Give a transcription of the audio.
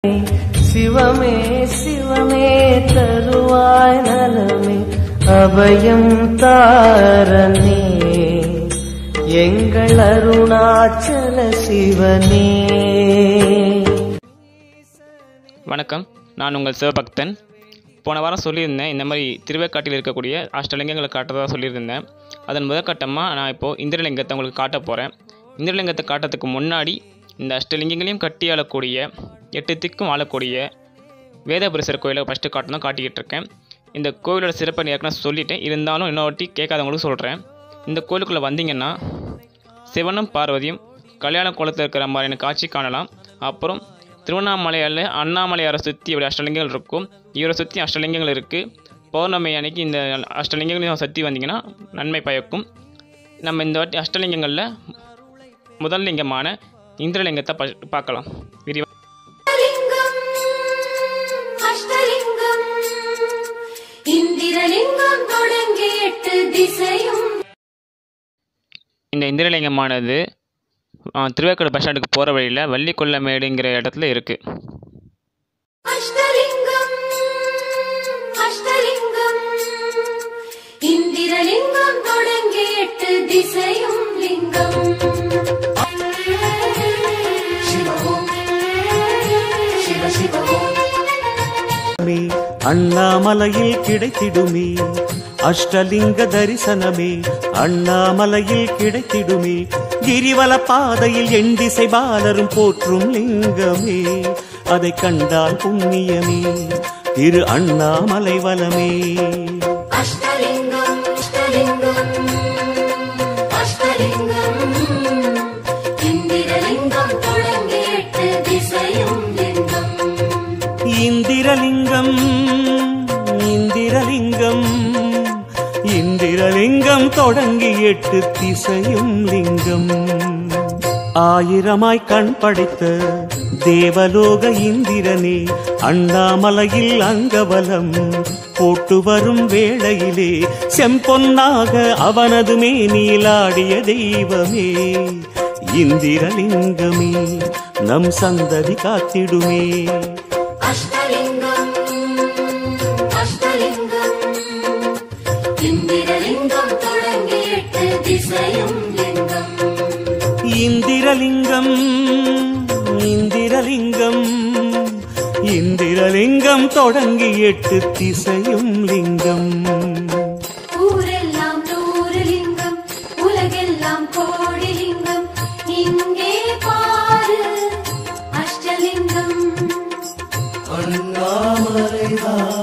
சிவமே சிவமே தருவாய் நலமே அபயம் தாரனே எங்கள் அருணாச்சல சிவனே. வணக்கம், நான் உங்கள் சிவபக்தன். போன வாரம் சொல்லியிருந்தேன், இந்த மாதிரி திருவேற்காட்டில் இருக்கக்கூடிய அஷ்டலிங்கங்களை காட்டுறதா சொல்லியிருந்தேன். அதன் முதற்கட்டமாக நான் இப்போது இந்திரலிங்கத்தை உங்களுக்கு காட்ட போகிறேன். இந்திரலிங்கத்தை காட்டுறதுக்கு முன்னாடி இந்த அஷ்டலிங்கங்களையும் கட்டி ஆளக்கூடிய 8 திக்கும் ஆளக்கூடிய வேதபுரீஸ்வரர் கோயிலை ஃபஸ்ட்டு காட்டணும் காட்டிக்கிட்டு இருக்கேன். இந்த கோயிலோட சிறப்பை ஏற்கனவே சொல்லிட்டேன், இருந்தாலும் இன்னொருட்டி கேட்காதவங்களுக்கு சொல்கிறேன். இந்த கோயிலுக்குள்ளே வந்தீங்கன்னா சிவனும் பார்வதியும் கல்யாண கோலத்தில் இருக்கிற மாதிரியான காட்சி காணலாம். அப்புறம் திருவண்ணாமலையில் அண்ணாமலையாரை சுற்றி இப்படி அஷ்டலிங்கங்கள் இருக்கும், இவரை சுற்றி அஷ்டலிங்கங்கள் இருக்குது. பௌர்ணமி அன்னைக்கு இந்த அஷ்டலிங்கங்களையும் சுற்றி வந்தீங்கன்னா நன்மை பயக்கும். நம்ம இந்த வாட்டி அஷ்டலிங்கங்களில் முதல் லிங்கமான இந்திரலிங்கத்தை பார்க்கலாம். இந்த இந்திரலிங்கமானது திருவேற்காடு பஸ் ஸ்டாண்டுக்கு போகிற வழியில் வள்ளிக்கொல்லமேடுங்கிற இடத்துல இருக்குது. அண்ணாமலையில் கிடைத்திடுமே அஷ்டலிங்க தரிசனமே, அண்ணாமலையில் கிடைத்திடுமே கிரிவல பாதையில் எண்டிசை பாலரும் போற்றும் லிங்கமே, அதை கண்டால் புண்ணியமே திரு அண்ணாமலை வலமே. இந்திரலிங்கம் இந்திரலிங்கம் இந்திரலிங்கம் தொடங்கி 8 திசையும் லிங்கம், ஆயிரமாய் கண் படைத்த தேவலோக இந்திரனே, அண்ணாமலையில் அங்கவலம் போட்டு வரும் வேளையிலே செம்பொன்னாக அவனது மேனிலாடிய தெய்வமே, இந்திரலிங்கமே நம் சந்ததி காத்திடுமே. இந்திரலிங்கம் இந்திரலிங்கம் இந்திரலிங்கம் தொடங்கி 8 திசையும் லிங்கம். ஊரெல்லாம் 100 லிங்கம், உலகெல்லாம் கோடி லிங்கம், இங்கே பாரு அஷ்டலிங்கம். அண்ணாமலைதான்